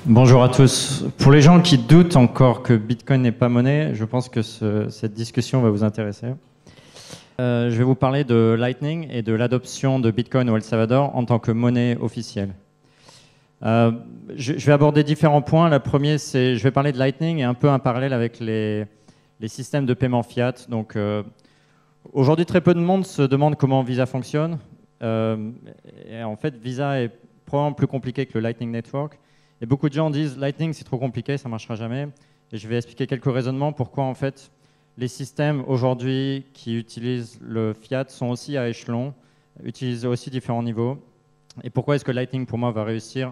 Bonjour à tous. Pour les gens qui doutent encore que Bitcoin n'est pas monnaie, je pense que cette discussion va vous intéresser. Je vais vous parler de Lightning et de l'adoption de Bitcoin au El Salvador en tant que monnaie officielle. Je vais aborder différents points. Le premier, c'est je vais parler de Lightning et un peu un parallèle avec les systèmes de paiement fiat. Donc, aujourd'hui, très peu de monde se demande comment Visa fonctionne. Et en fait, Visa est probablement plus compliqué que le Lightning Network. Et beaucoup de gens disent Lightning c'est trop compliqué, ça ne marchera jamais. Et je vais expliquer quelques raisonnements pourquoi en fait les systèmes aujourd'hui qui utilisent le fiat sont aussi à échelon, utilisent aussi différents niveaux. Et pourquoi est-ce que Lightning pour moi va réussir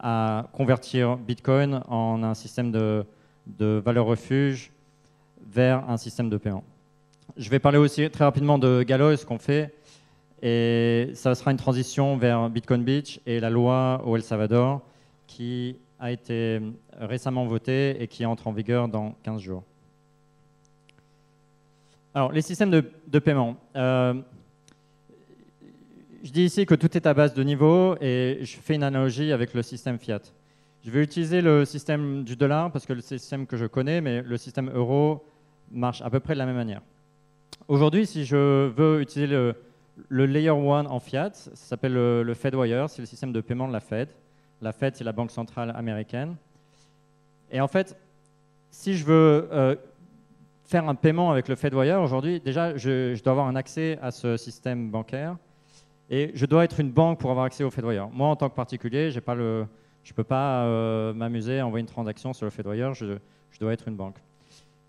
à convertir Bitcoin en un système de valeur refuge vers un système de paiement. Je vais parler aussi très rapidement de Galois, ce qu'on fait. Et ça sera une transition vers Bitcoin Beach et la loi au El Salvador qui a été récemment votée et qui entre en vigueur dans 15 jours. Alors, les systèmes de paiement. Je dis ici que tout est à base de niveaux et je fais une analogie avec le système fiat. Je vais utiliser le système du dollar parce que c'est le système que je connais, mais le système euro marche à peu près de la même manière. Aujourd'hui, si je veux utiliser le Layer 1 en fiat, ça s'appelle le FedWire, c'est le système de paiement de la Fed. La Fed, c'est la banque centrale américaine. Et en fait, si je veux faire un paiement avec le FedWire, aujourd'hui, déjà, je dois avoir un accès à ce système bancaire. Et je dois être une banque pour avoir accès au FedWire. Moi, en tant que particulier, je ne peux pas m'amuser à envoyer une transaction sur le FedWire. Je dois être une banque.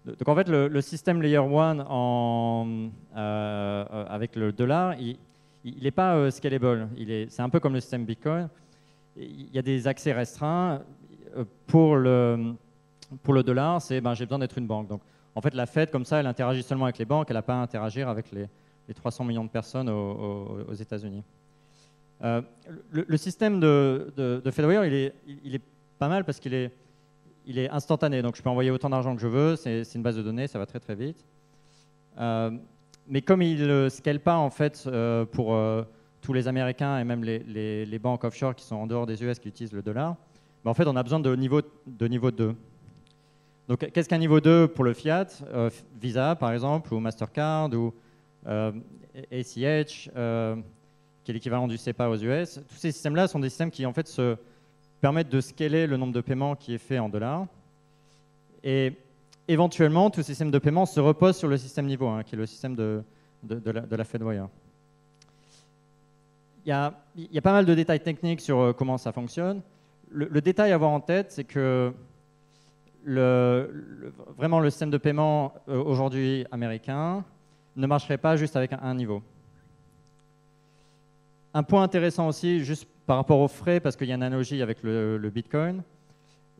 Donc en fait, le système Layer 1 avec le dollar, il n'est pas scalable. C'est un peu comme le système Bitcoin. Il y a des accès restreints. Pour le dollar, c'est j'ai besoin d'être une banque. Donc en fait, la Fed, comme ça, elle interagit seulement avec les banques. Elle n'a pas à interagir avec les 300 millions de personnes aux États-Unis. Le système de FedWire, il est pas mal parce qu'il est instantané, donc je peux envoyer autant d'argent que je veux, c'est une base de données, ça va très très vite. Mais comme il ne scale pas en fait pour tous les Américains et même les banques offshore qui sont en dehors des US qui utilisent le dollar, en fait on a besoin de niveau 2. Donc qu'est-ce qu'un niveau 2 pour le fiat? Visa par exemple, ou Mastercard, ou ACH, qui est l'équivalent du SEPA aux US. Tous ces systèmes-là sont des systèmes qui en fait se permettent de scaler le nombre de paiements qui est fait en dollars. Et éventuellement, tout ce système de paiement se repose sur le système niveau 1, qui est le système de la FedWire. Il y a pas mal de détails techniques sur comment ça fonctionne. Le détail à avoir en tête, c'est que vraiment le système de paiement aujourd'hui américain ne marcherait pas juste avec un niveau. Un point intéressant aussi, juste par rapport aux frais, parce qu'il y a une analogie avec le Bitcoin.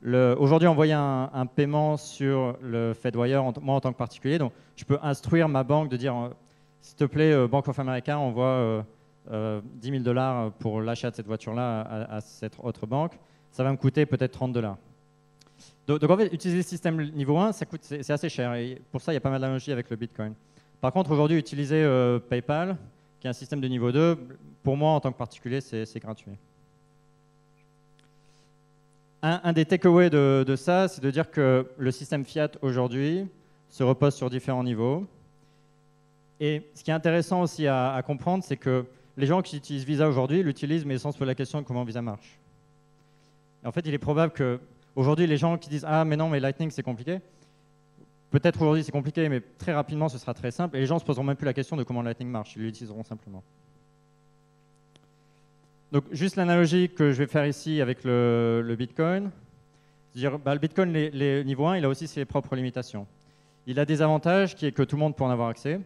Aujourd'hui, envoyer un paiement sur le FedWire, moi en tant que particulier, donc je peux instruire ma banque de dire s'il te plaît, Bank of America, envoie 10 000 $ pour l'achat de cette voiture-là à cette autre banque. Ça va me coûter peut-être 30 $. Donc en fait, utiliser le système niveau 1, c'est assez cher. Et pour ça, il y a pas mal d'analogies avec le Bitcoin. Par contre, aujourd'hui, utiliser PayPal, qui est un système de niveau 2, pour moi, en tant que particulier, c'est gratuit. Un des takeaways de ça, c'est de dire que le système fiat aujourd'hui se repose sur différents niveaux. Et ce qui est intéressant aussi à comprendre, c'est que les gens qui utilisent Visa aujourd'hui l'utilisent, mais sans se poser la question de comment Visa marche. Et en fait, il est probable qu'aujourd'hui, les gens qui disent « Ah, mais non, mais Lightning, c'est compliqué », peut-être aujourd'hui, c'est compliqué, mais très rapidement, ce sera très simple. Et les gens ne se poseront même plus la question de comment Lightning marche. Ils l'utiliseront simplement. Donc, juste l'analogie que je vais faire ici avec le Bitcoin. C'est-à-dire, le Bitcoin, les niveau 1, il a aussi ses propres limitations. Il a des avantages qui est que tout le monde peut en avoir accès.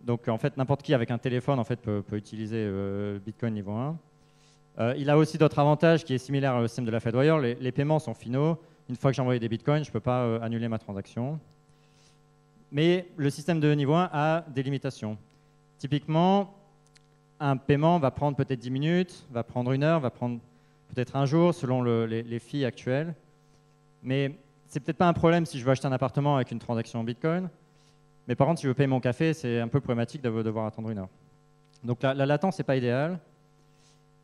Donc, en fait, n'importe qui avec un téléphone en fait, peut utiliser Bitcoin niveau 1. Il a aussi d'autres avantages qui est similaire au système de la FedWire. Les paiements sont finaux. Une fois que j'ai envoyé des bitcoins, je ne peux pas annuler ma transaction. Mais le système de niveau 1 a des limitations. Typiquement, un paiement va prendre peut-être 10 minutes, va prendre 1 heure, va prendre peut-être un jour selon les fees actuelles. Mais ce n'est peut-être pas un problème si je veux acheter un appartement avec une transaction en bitcoin. Mais par contre, si je veux payer mon café, c'est un peu problématique de devoir attendre 1 heure. Donc la latence n'est pas idéale.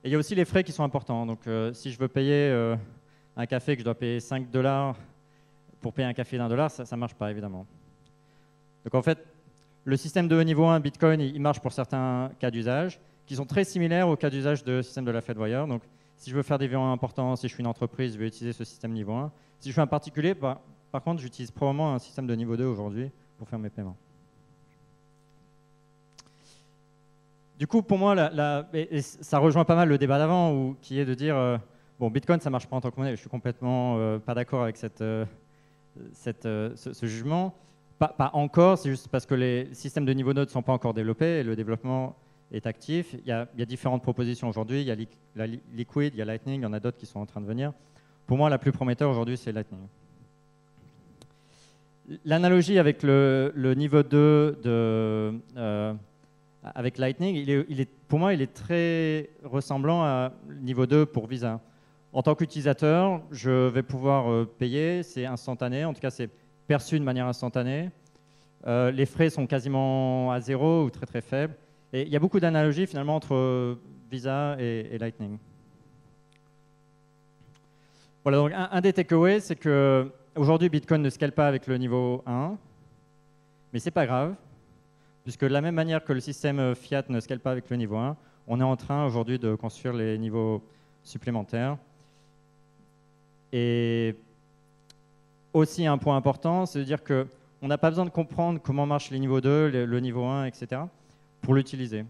Et il y a aussi les frais qui sont importants. Donc, si je veux payer un café, que je dois payer 5 $ pour payer un café d'1 $, ça ne marche pas, évidemment. Donc, en fait, le système de niveau 1 Bitcoin, il marche pour certains cas d'usage qui sont très similaires aux cas d'usage de système de la Fedwire. Donc, si je veux faire des virements importants, si je suis une entreprise, je vais utiliser ce système niveau 1. Si je suis un particulier, par contre, j'utilise probablement un système de niveau 2 aujourd'hui pour faire mes paiements. Du coup, pour moi, et ça rejoint pas mal le débat d'avant, qui est de dire bon, Bitcoin, ça marche pas en tant que monnaie. Je suis complètement pas d'accord avec ce jugement. Pas encore, c'est juste parce que les systèmes de niveau 2 ne sont pas encore développés et le développement est actif. Il y a différentes propositions aujourd'hui. Il y a Liquid, il y a Lightning, il y en a d'autres qui sont en train de venir. Pour moi, la plus prometteur aujourd'hui, c'est Lightning. L'analogie avec le niveau 2 avec Lightning, pour moi, il est très ressemblant à niveau 2 pour Visa. En tant qu'utilisateur, je vais pouvoir payer, c'est instantané, en tout cas c'est perçu de manière instantanée. Les frais sont quasiment à zéro ou très très faibles. Et il y a beaucoup d'analogies finalement entre Visa et Lightning. Voilà, donc un des takeaways, c'est qu'aujourd'hui Bitcoin ne scale pas avec le niveau 1, mais c'est pas grave, puisque de la même manière que le système fiat ne scale pas avec le niveau 1, on est en train aujourd'hui de construire les niveaux supplémentaires. Et aussi un point important, c'est de dire qu'on n'a pas besoin de comprendre comment marchent les niveaux 2, le niveau 1, etc. pour l'utiliser.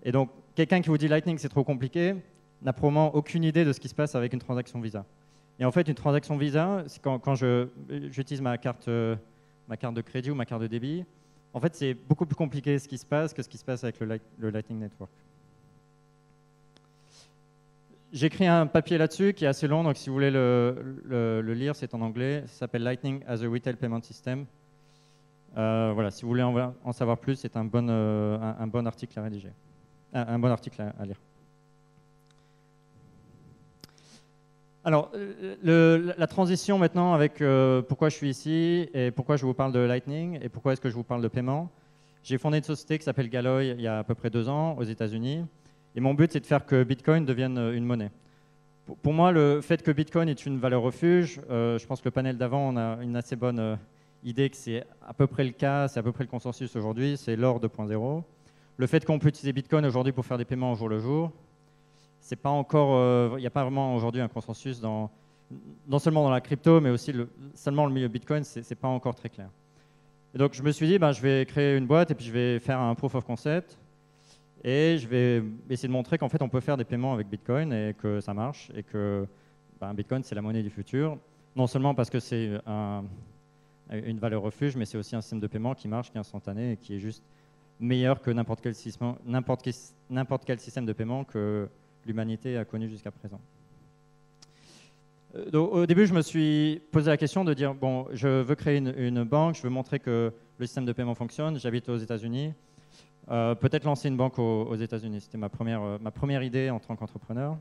Et donc, quelqu'un qui vous dit Lightning, c'est trop compliqué, n'a probablement aucune idée de ce qui se passe avec une transaction Visa. Et en fait, une transaction Visa, c'est quand j'utilise ma carte de crédit ou ma carte de débit, en fait, c'est beaucoup plus compliqué ce qui se passe que ce qui se passe avec le Lightning Network. J'ai écrit un papier là-dessus qui est assez long, donc si vous voulez le lire, c'est en anglais. Ça s'appelle Lightning as a Retail Payment System. Voilà, si vous voulez en savoir plus, c'est un bon article à rédiger, un bon article à lire. Alors, la transition maintenant avec pourquoi je suis ici et pourquoi je vous parle de Lightning et pourquoi est-ce que je vous parle de paiement. J'ai fondé une société qui s'appelle Galoy il y a à peu près 2 ans aux États-Unis. Et mon but, c'est de faire que Bitcoin devienne une monnaie. Pour moi, le fait que Bitcoin est une valeur refuge, je pense que le panel d'avant, on a une assez bonne idée que c'est à peu près le cas, c'est à peu près le consensus aujourd'hui, c'est l'or 2.0. Le fait qu'on peut utiliser Bitcoin aujourd'hui pour faire des paiements au jour le jour, c'est pas encore, il n'y a pas vraiment aujourd'hui un consensus non seulement dans la crypto, mais aussi seulement le milieu Bitcoin, c'est pas encore très clair. Et donc je me suis dit, je vais créer une boîte et puis je vais faire un proof of concept. Et je vais essayer de montrer qu'en fait, on peut faire des paiements avec Bitcoin et que ça marche et que Bitcoin, c'est la monnaie du futur. Non seulement parce que c'est une valeur refuge, mais c'est aussi un système de paiement qui marche, qui est instantané et qui est juste meilleur que n'importe quel système de paiement que l'humanité a connu jusqu'à présent. Donc, au début, je me suis posé la question de dire, bon, je veux créer une banque, je veux montrer que le système de paiement fonctionne, j'habite aux États-Unis. Peut-être lancer une banque aux États-Unis. C'était ma première idée en tant qu'entrepreneur.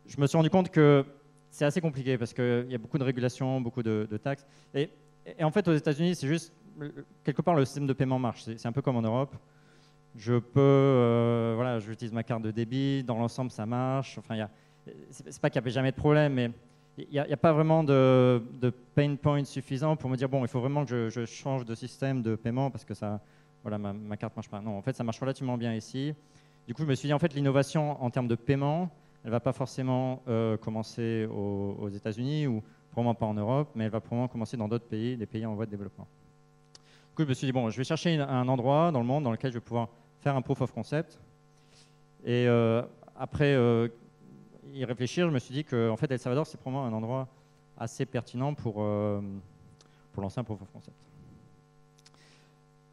Je me suis rendu compte que c'est assez compliqué parce qu'il y a beaucoup de régulations, beaucoup de taxes. Et en fait, aux États-Unis, c'est juste, quelque part, le système de paiement marche. C'est un peu comme en Europe. Je peux, voilà, j'utilise ma carte de débit, dans l'ensemble, ça marche. Enfin, c'est pas qu'il n'y a jamais de problème, mais il n'y a pas vraiment de pain point suffisant pour me dire, bon, il faut vraiment que je change de système de paiement parce que ça... Voilà, ma carte ne marche pas. Non, en fait, ça marche relativement bien ici. Du coup, je me suis dit, en fait, l'innovation en termes de paiement, elle ne va pas forcément commencer aux États-Unis ou probablement pas en Europe, mais elle va probablement commencer dans d'autres pays, des pays en voie de développement. Du coup, je me suis dit, bon, je vais chercher un endroit dans le monde dans lequel je vais pouvoir faire un proof of concept. Et après y réfléchir, je me suis dit que en fait, El Salvador, c'est probablement un endroit assez pertinent pour lancer un proof of concept.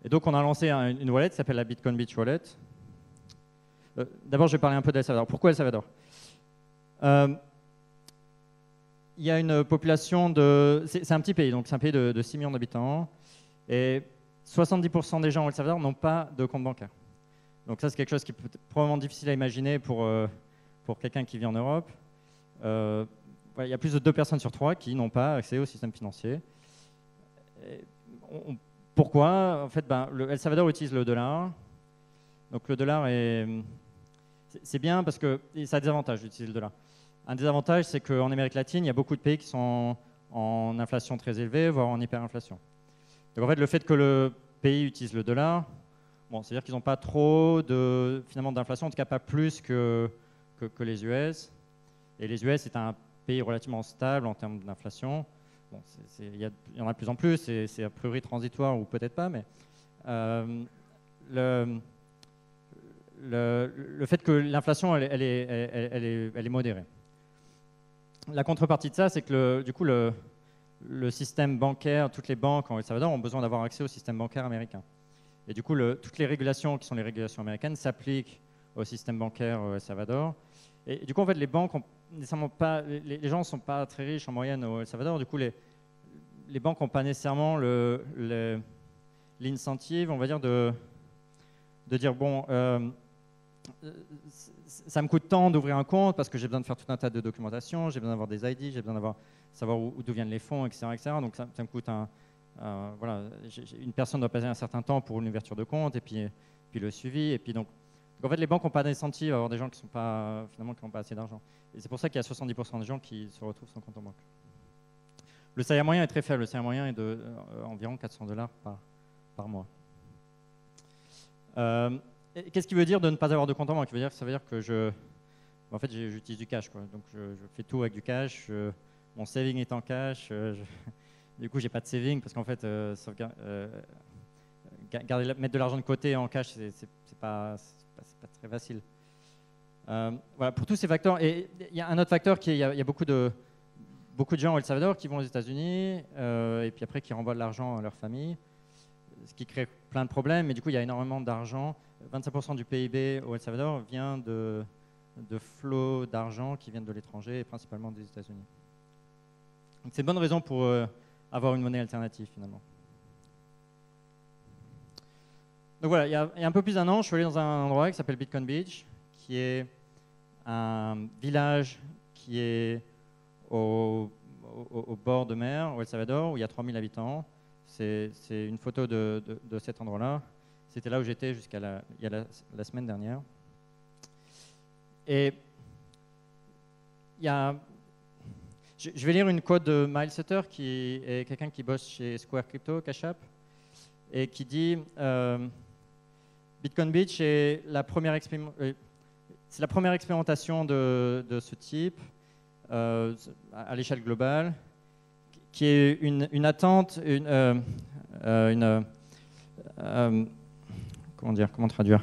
Et donc, on a lancé une wallet qui s'appelle la Bitcoin Beach Wallet. D'abord, je vais parler un peu d'El Salvador. Pourquoi El Salvador? Il y a une population de... C'est un petit pays, donc c'est un pays de 6 millions d'habitants. Et 70% des gens au El Salvador n'ont pas de compte bancaire. Donc ça, c'est quelque chose qui est probablement difficile à imaginer pour quelqu'un qui vit en Europe. Il y a plus de 2 personnes sur 3 qui n'ont pas accès au système financier. Pourquoi? En fait, le El Salvador utilise le dollar. Donc le dollar c'est bien parce que ça a des avantages d'utiliser le dollar. Un des avantages, c'est qu'en Amérique latine, il y a beaucoup de pays qui sont en inflation très élevée, voire en hyperinflation. Donc en fait, le fait que le pays utilise le dollar, bon, c'est-à-dire qu'ils n'ont pas trop finalement d'inflation, en tout cas pas plus que les US. Et les US, c'est un pays relativement stable en termes d'inflation. Bon, il y en a de plus en plus, c'est a priori transitoire ou peut-être pas, mais le fait que l'inflation, elle est modérée. La contrepartie de ça, c'est que du coup, le système bancaire, toutes les banques en El Salvador ont besoin d'avoir accès au système bancaire américain. Et du coup, toutes les régulations qui sont les régulations américaines s'appliquent au système bancaire au El Salvador. Et du coup, en fait, les banques ont nécessairement pas, les gens ne sont pas très riches en moyenne au El Salvador. Du coup, les banques n'ont pas nécessairement l'incentive, on va dire, de dire bon, ça me coûte tant d'ouvrir un compte parce que j'ai besoin de faire tout un tas de documentation, j'ai besoin d'avoir des ID, j'ai besoin d'avoir savoir d'où viennent les fonds, etc., etc. Donc ça me coûte voilà, une personne doit passer un certain temps pour une ouverture de compte et puis le suivi. Et puis donc en fait, les banques n'ont pas d'incentive à avoir des gens qui n'ont pas assez d'argent. Et c'est pour ça qu'il y a 70% des gens qui se retrouvent sans compte en banque. Le salaire moyen est très faible. Le salaire moyen est de environ $400 par mois. Qu'est-ce qui veut dire de ne pas avoir de compte en banque? Ça veut dire que en fait, j'utilise du cash, quoi. Donc je fais tout avec du cash. Mon saving est en cash. Du coup, j'ai pas de saving parce qu'en fait, mettre de l'argent de côté en cash, c'est pas très facile. Voilà, pour tous ces facteurs. Et il y a un autre facteur il y a beaucoup de gens au El Salvador qui vont aux États-Unis et puis après qui renvoient de l'argent à leur famille, ce qui crée plein de problèmes. Mais du coup, il y a énormément d'argent. 25% du PIB au El Salvador vient de flots d'argent qui viennent de l'étranger et principalement des États-Unis. Donc c'est une bonne raison pour avoir une monnaie alternative finalement. Donc voilà, il y a un peu plus d'un an, je suis allé dans un endroit qui s'appelle Bitcoin Beach, qui est un village qui est au bord de mer, au El Salvador, où il y a 3000 habitants. C'est une photo de cet endroit-là. C'était là où j'étais jusqu'à la semaine dernière. Et je vais lire une quote de Miles Sutter, qui est quelqu'un qui bosse chez Square Crypto, Cash App, et qui dit Bitcoin Beach est la première expérimentation de ce type à l'échelle globale, qui est une attente, comment traduire,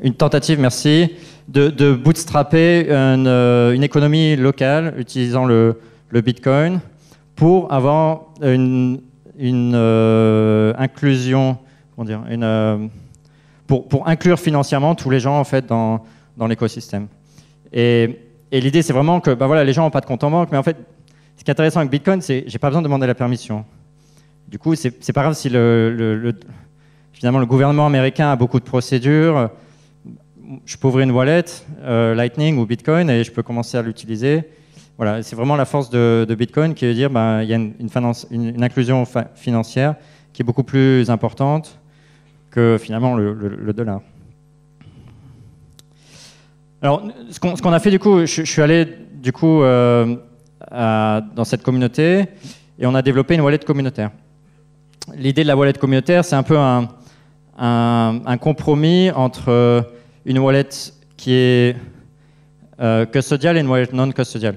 une tentative, merci, de bootstrapper une économie locale utilisant le Bitcoin pour avoir une inclusion, pour inclure financièrement tous les gens en fait dans l'écosystème. Et l'idée, c'est vraiment que voilà, les gens n'ont pas de compte en banque, mais en fait, ce qui est intéressant avec Bitcoin, c'est que j'ai pas besoin de demander la permission. Du coup, c'est pas grave si finalement le gouvernement américain a beaucoup de procédures. Je peux ouvrir une wallet, Lightning ou Bitcoin, et je peux commencer à l'utiliser. Voilà, c'est vraiment la force de Bitcoin qui veut dire il y a une inclusion financière qui est beaucoup plus importante que finalement le dollar. Alors, ce qu'on a fait du coup, je suis allé du coup dans cette communauté et on a développé une wallet communautaire. L'idée de la wallet communautaire, c'est un peu un compromis entre une wallet qui est custodiale et une wallet non custodiale.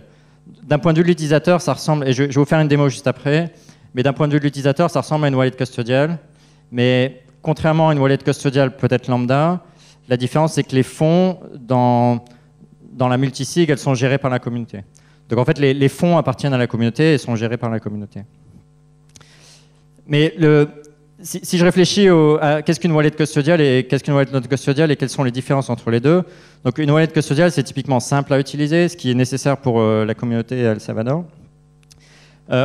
D'un point de vue de l'utilisateur, ça ressemble, et je vais vous faire une démo juste après, mais d'un point de vue de l'utilisateur, ça ressemble à une wallet custodiale. Mais contrairement à une wallet custodiale peut-être lambda, la différence, c'est que les fonds dans la multisig, elles sont gérées par la communauté. Donc en fait, les fonds appartiennent à la communauté et sont gérés par la communauté. Mais si je réfléchis à qu'est-ce qu'une wallet custodiale et qu'est-ce qu'une wallet non custodiale et quelles sont les différences entre les deux. Donc une wallet custodiale, c'est typiquement simple à utiliser, ce qui est nécessaire pour la communauté à El Salvador.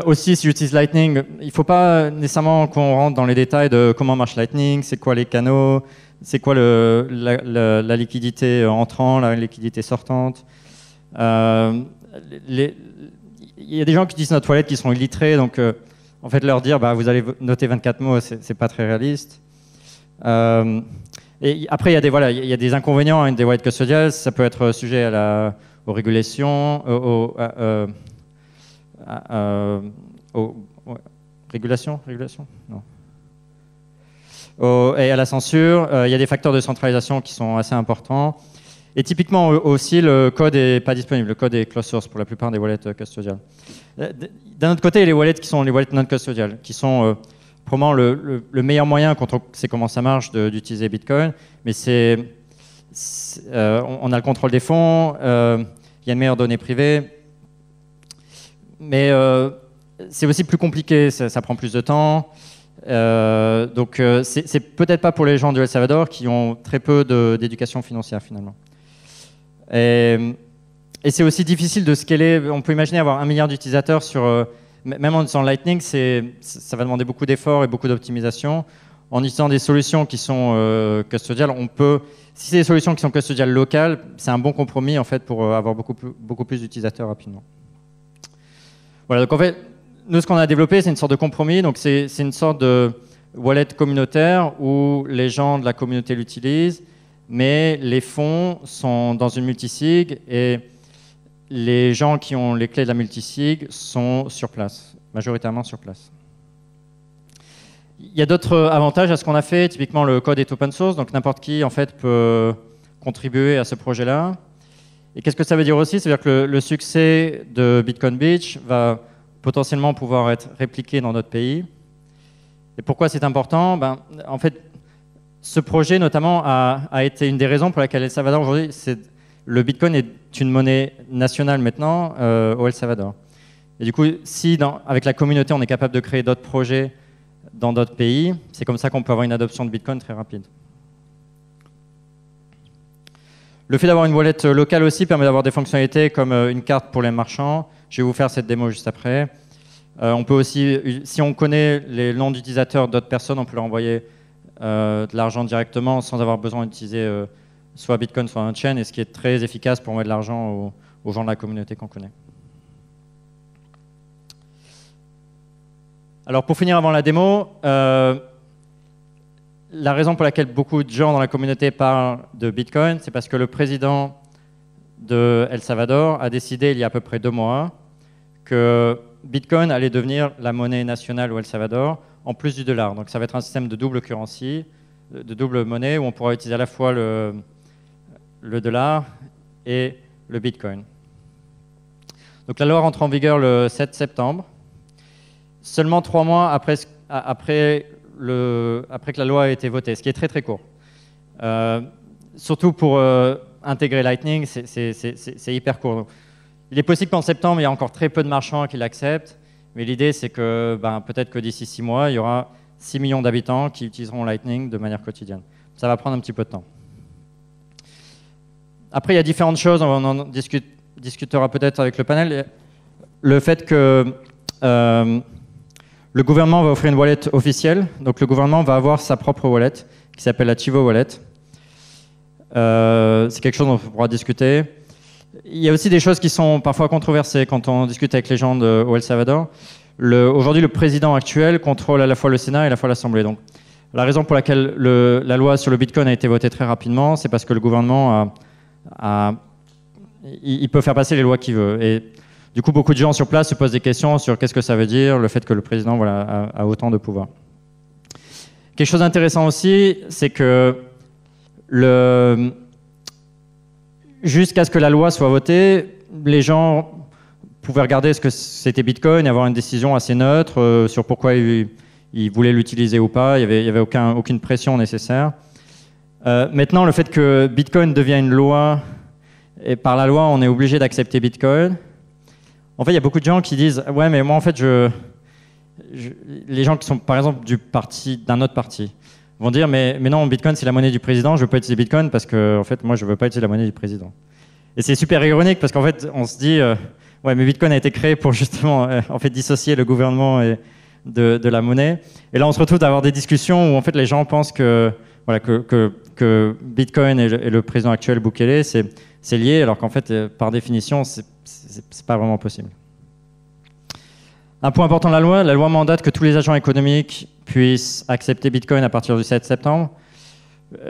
Aussi, si j'utilise Lightning, il ne faut pas nécessairement qu'on rentre dans les détails de comment marche Lightning, c'est quoi les canaux, c'est quoi la liquidité entrante, la liquidité sortante. Il y a des gens qui utilisent notre wallet qui sont illettrés, donc en fait leur dire vous allez noter 24 mots, c'est pas très réaliste. Et après, voilà, il y a des inconvénients à une des wallets custodiales. Ça peut être sujet aux régulations, ouais, régulation, non. Et à la censure. Il y a des facteurs de centralisation qui sont assez importants. Et typiquement aussi, le code n'est pas disponible. Le code est closed source pour la plupart des wallets custodiales. D'un autre côté, il y a les wallets qui sont les wallets non custodiales, qui sont probablement le meilleur moyen quand on sait comment ça marche d'utiliser Bitcoin. Mais on a le contrôle des fonds, il y a une meilleure donnée privée. Mais c'est aussi plus compliqué, ça prend plus de temps. Donc c'est peut-être pas pour les gens du El Salvador qui ont très peu d'éducation financière finalement. Et c'est aussi difficile de scaler. On peut imaginer avoir 1 milliard d'utilisateurs sur même en utilisant Lightning, ça va demander beaucoup d'efforts et beaucoup d'optimisation. En utilisant des solutions qui sont custodiales, si c'est des solutions qui sont custodiales locales, c'est un bon compromis en fait pour avoir beaucoup plus d'utilisateurs rapidement. Voilà, donc en fait, nous ce qu'on a développé, c'est une sorte de compromis. Donc c'est une sorte de wallet communautaire où les gens de la communauté l'utilisent, mais les fonds sont dans une multisig et les gens qui ont les clés de la multisig sont sur place, majoritairement sur place. Il y a d'autres avantages à ce qu'on a fait. Typiquement, le code est open source, donc n'importe qui en fait peut contribuer à ce projet-là. Et qu'est-ce que ça veut dire aussi? C'est-à-dire que le succès de Bitcoin Beach va potentiellement pouvoir être répliqué dans notre pays. Et pourquoi c'est important? En fait, ce projet notamment a été une des raisons pour laquelle El Salvador aujourd'hui, le Bitcoin est une monnaie nationale maintenant au El Salvador. Et du coup, si avec la communauté, on est capable de créer d'autres projets dans d'autres pays, c'est comme ça qu'on peut avoir une adoption de Bitcoin très rapide. Le fait d'avoir une wallet locale aussi permet d'avoir des fonctionnalités comme une carte pour les marchands. Je vais vous faire cette démo juste après. On peut aussi, si on connaît les noms d'utilisateurs d'autres personnes, on peut leur envoyer de l'argent directement sans avoir besoin d'utiliser soit Bitcoin, soit un chain, et ce qui est très efficace pour envoyer de l'argent aux gens de la communauté qu'on connaît. Alors pour finir avant la démo, la raison pour laquelle beaucoup de gens dans la communauté parlent de Bitcoin, c'est parce que le président de El Salvador a décidé il y a à peu près 2 mois que Bitcoin allait devenir la monnaie nationale au El Salvador en plus du dollar. Donc ça va être un système de double currency, de double monnaie où on pourra utiliser à la fois le dollar et le Bitcoin. Donc la loi rentre en vigueur le 7 septembre. Seulement 3 mois après que la loi a été votée, ce qui est très très court. Surtout pour intégrer Lightning, c'est hyper court. Il est possible qu'en septembre, il y a encore très peu de marchands qui l'acceptent, mais l'idée c'est que peut-être que d'ici 6 mois, il y aura 6 millions d'habitants qui utiliseront Lightning de manière quotidienne. Ça va prendre un petit peu de temps. Après, il y a différentes choses, on en discutera peut-être avec le panel. Le fait que le gouvernement va offrir une wallet officielle, donc le gouvernement va avoir sa propre wallet qui s'appelle la Chivo Wallet. C'est quelque chose dont on pourra discuter. Il y a aussi des choses qui sont parfois controversées quand on discute avec les gens au El Salvador. Aujourd'hui, le président actuel contrôle à la fois le Sénat et à la fois l'Assemblée. Donc, la raison pour laquelle la loi sur le Bitcoin a été votée très rapidement, c'est parce que le gouvernement il peut faire passer les lois qu'il veut. Et du coup, beaucoup de gens sur place se posent des questions sur qu'est-ce que ça veut dire, le fait que le président a autant de pouvoir. Quelque chose d'intéressant aussi, c'est que jusqu'à ce que la loi soit votée, les gens pouvaient regarder ce que c'était Bitcoin et avoir une décision assez neutre sur pourquoi ils voulaient l'utiliser ou pas. Il n'y avait aucune pression nécessaire. Maintenant, le fait que Bitcoin devienne une loi, et par la loi, on est obligé d'accepter Bitcoin. En fait, il y a beaucoup de gens qui disent « Ouais, mais moi, en fait, les gens qui sont, par exemple, d'un autre parti vont dire « Mais non, Bitcoin, c'est la monnaie du président, je ne veux pas utiliser Bitcoin parce que, en fait, moi, je ne veux pas utiliser la monnaie du président. » Et c'est super ironique parce qu'en fait, on se dit « Ouais, mais Bitcoin a été créé pour justement en fait, dissocier le gouvernement de la monnaie. » Et là, on se retrouve à avoir des discussions où, en fait, les gens pensent que Bitcoin et le président actuel, Bukele, c'est lié, alors qu'en fait, par définition, c'est pas vraiment possible. Un point important de la loi mandate que tous les agents économiques puissent accepter Bitcoin à partir du 7 septembre.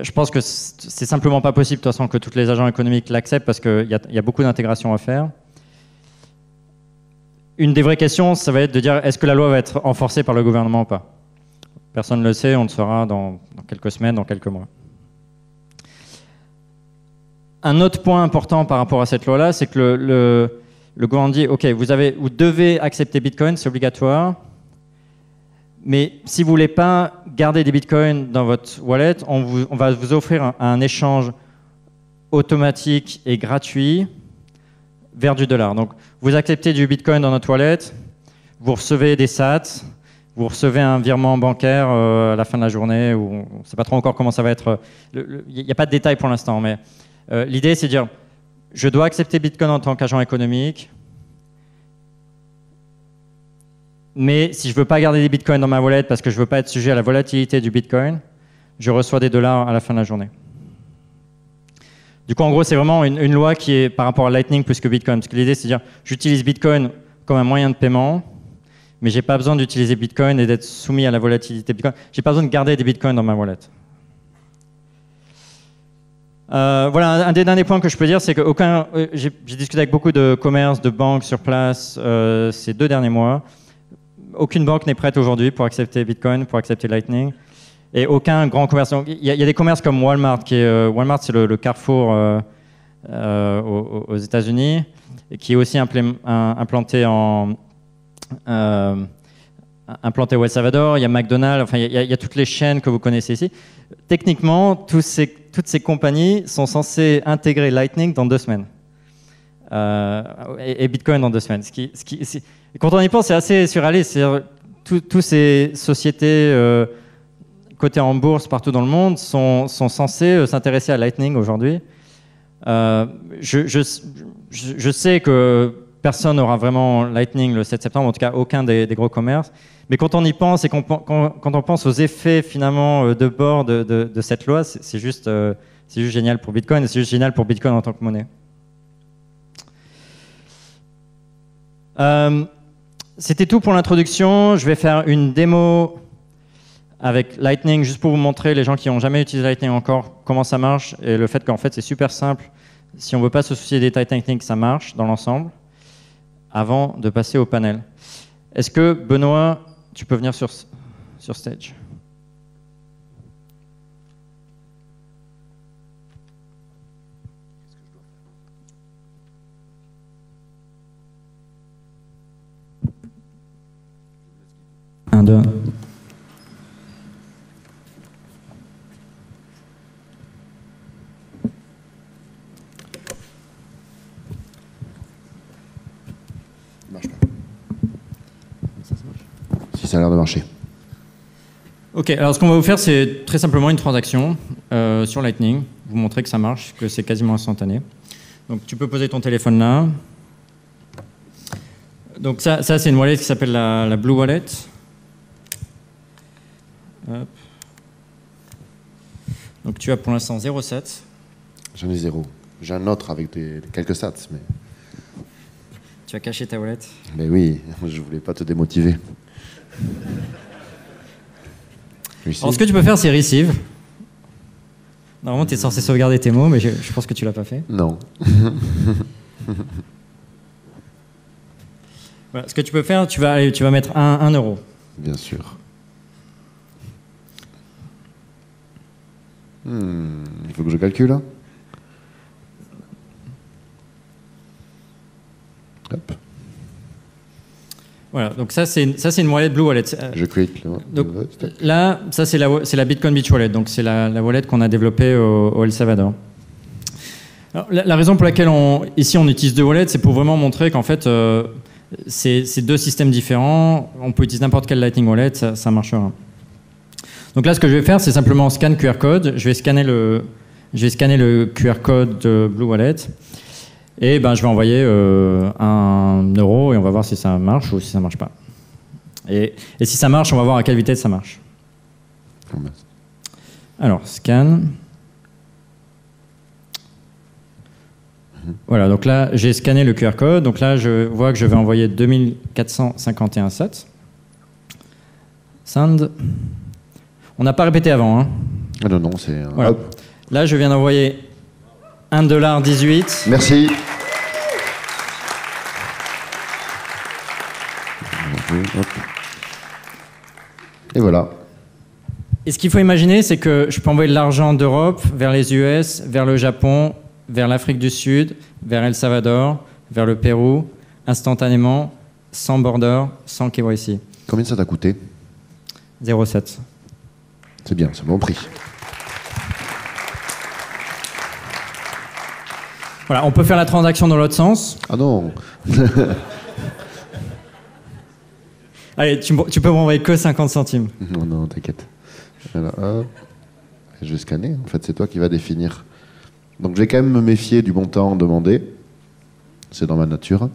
Je pense que c'est simplement pas possible de toute façon que tous les agents économiques l'acceptent parce qu'il y a beaucoup d'intégration à faire. Une des vraies questions, ça va être de dire est-ce que la loi va être enforcée par le gouvernement ou pas? Personne ne le sait, on le saura dans quelques semaines, dans quelques mois. Un autre point important par rapport à cette loi-là, c'est que le gouvernement dit ok, vous devez accepter Bitcoin, c'est obligatoire. Mais si vous ne voulez pas garder des bitcoins dans votre wallet, on va vous offrir un échange automatique et gratuit vers du dollar. Donc, vous acceptez du bitcoin dans notre wallet, vous recevez des sats, vous recevez un virement bancaire à la fin de la journée, ou on ne sait pas trop encore comment ça va être. Il n'y a pas de détails pour l'instant, mais l'idée, c'est de dire, je dois accepter bitcoin en tant qu'agent économique, mais si je ne veux pas garder des bitcoins dans ma wallet parce que je ne veux pas être sujet à la volatilité du bitcoin, je reçois des dollars à la fin de la journée. Du coup, en gros, c'est vraiment une loi qui est par rapport à Lightning plus que Bitcoin. Parce que l'idée, c'est de dire, j'utilise Bitcoin comme un moyen de paiement, mais je n'ai pas besoin d'utiliser Bitcoin et d'être soumis à la volatilité Bitcoin. Je n'ai pas besoin de garder des Bitcoins dans ma wallet. Voilà, un des derniers points que je peux dire, c'est que j'ai discuté avec beaucoup de commerces, de banques sur place ces 2 derniers mois. Aucune banque n'est prête aujourd'hui pour accepter Bitcoin, pour accepter Lightning. Et aucun grand commerce. Il y a des commerces comme Walmart, Walmart, c'est le Carrefour aux États-Unis, qui est aussi implanté au El Salvador. Il y a McDonald's, enfin, il y a toutes les chaînes que vous connaissez ici. Techniquement, toutes ces compagnies sont censées intégrer Lightning dans 2 semaines. Et Bitcoin dans 2 semaines. Quand on y pense, c'est assez surréaliste. Toutes ces sociétés cotées en bourse partout dans le monde sont censées s'intéresser à Lightning aujourd'hui. Je sais que personne n'aura vraiment Lightning le 7 septembre, en tout cas aucun des gros commerces. Mais quand on y pense et quand on pense aux effets finalement de bord de cette loi, c'est juste génial pour Bitcoin et c'est juste génial pour Bitcoin en tant que monnaie. C'était tout pour l'introduction. Je vais faire une démo avec Lightning, juste pour vous montrer, les gens qui n'ont jamais utilisé Lightning encore, comment ça marche, et le fait qu'en fait c'est super simple. Si on ne veut pas se soucier des détails techniques, ça marche dans l'ensemble, avant de passer au panel. Est-ce que, Benoît, tu peux venir sur stage? Un, deux. Marche pas. Si ça a l'air de marcher. Ok, alors ce qu'on va vous faire, c'est très simplement une transaction sur Lightning. Vous montrer que ça marche, que c'est quasiment instantané. Donc tu peux poser ton téléphone là. Donc ça c'est une wallet qui s'appelle la Blue Wallet. Hop. Donc tu as pour l'instant 0,7. J'en ai 0. J'ai un autre avec quelques sats, mais... Tu as caché ta wallet? Mais oui, je voulais pas te démotiver. Alors ce que tu peux faire, c'est receive. Normalement, tu es censé sauvegarder tes mots, mais je pense que tu l'as pas fait. Non. Voilà, ce que tu peux faire, tu vas mettre 1 euro. Bien sûr. Il faut que je calcule. Hein. Hop. Voilà, donc ça c'est une wallet Blue Wallet. Je clique. Donc, là, ça c'est la Bitcoin Beach Wallet, donc c'est la wallet qu'on a développée au El Salvador. Alors, la raison pour laquelle ici on utilise 2 wallets, c'est pour vraiment montrer qu'en fait c'est 2 systèmes différents. On peut utiliser n'importe quelle Lightning Wallet, ça marchera. Donc là, ce que je vais faire, c'est simplement scan QR code. Je vais scanner le QR code de Blue Wallet. Et ben, je vais envoyer 1 euro et on va voir si ça marche ou si ça ne marche pas. Et si ça marche, on va voir à quelle vitesse ça marche. Alors, scan. Voilà, donc là, j'ai scanné le QR code. Donc là, je vois que je vais envoyer 2451 sats. Send. On n'a pas répété avant. Hein. Ah non, non, c'est... Voilà. Hop. Là, je viens d'envoyer $1,18. Merci. Hop. Et voilà. Et ce qu'il faut imaginer, c'est que je peux envoyer de l'argent d'Europe vers les US, vers le Japon, vers l'Afrique du Sud, vers El Salvador, vers le Pérou, instantanément, sans border, sans KYC. Combien ça t'a coûté? 0,7. C'est bien, c'est bon prix. Voilà, on peut faire la transaction dans l'autre sens. Ah non. Allez, tu peux m'envoyer que 50 centimes. Non, non, t'inquiète. Voilà, hop. Je vais scanner. En fait, c'est toi qui vas définir. Donc, je vais quand même me méfier du montant demandé. C'est dans ma nature.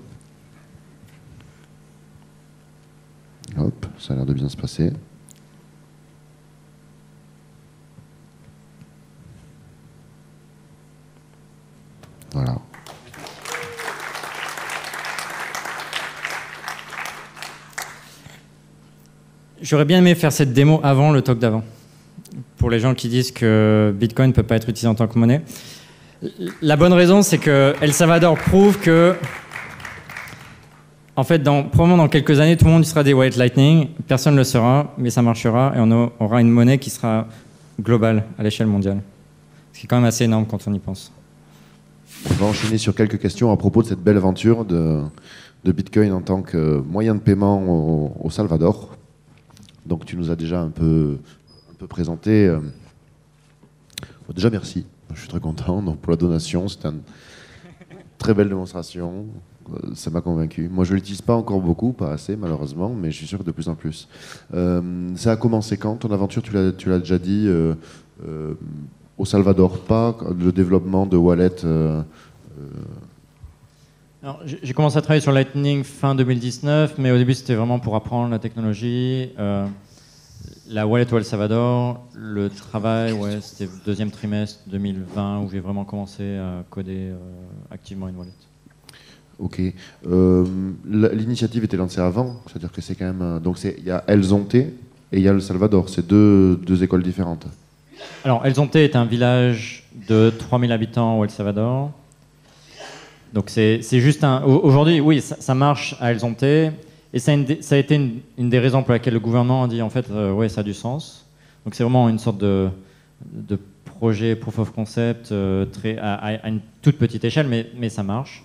Hop, ça a l'air de bien se passer. Voilà. J'aurais bien aimé faire cette démo avant le talk d'avant. Pour les gens qui disent que Bitcoin ne peut pas être utilisé en tant que monnaie. La bonne raison, c'est que El Salvador prouve que, en fait, probablement dans quelques années, tout le monde y sera des wallets Lightning. Personne ne le sera, mais ça marchera et on aura une monnaie qui sera globale à l'échelle mondiale. Ce qui est quand même assez énorme quand on y pense. On va enchaîner sur quelques questions à propos de cette belle aventure de Bitcoin en tant que moyen de paiement au Salvador. Donc tu nous as déjà un peu présenté. Déjà merci, je suis très content donc, pour la donation. C'était une très belle démonstration. Ça m'a convaincu. Moi je ne l'utilise pas encore beaucoup, pas assez malheureusement, mais je suis sûr que de plus en plus. Ça a commencé quand ton aventure? Tu l'as déjà dit. Au Salvador, pas le développement de wallet. Alors, j'ai commencé à travailler sur Lightning fin 2019, mais au début c'était vraiment pour apprendre la technologie. La wallet au El Salvador, le travail, ouais, c'était le deuxième trimestre 2020 où j'ai vraiment commencé à coder activement une wallet. Ok. L'initiative était lancée avant, c'est-à-dire que c'est quand même. Donc il y a El Zonte et il y a El Salvador, c'est deux écoles différentes. Alors, El Zonte est un village de 3000 habitants au El Salvador. Donc, c'est juste un... Aujourd'hui, oui, ça marche à El Zonte. Et ça a été une des raisons pour laquelle le gouvernement a dit, en fait, ouais, ça a du sens. Donc, c'est vraiment une sorte de projet proof of concept à une toute petite échelle, mais ça marche.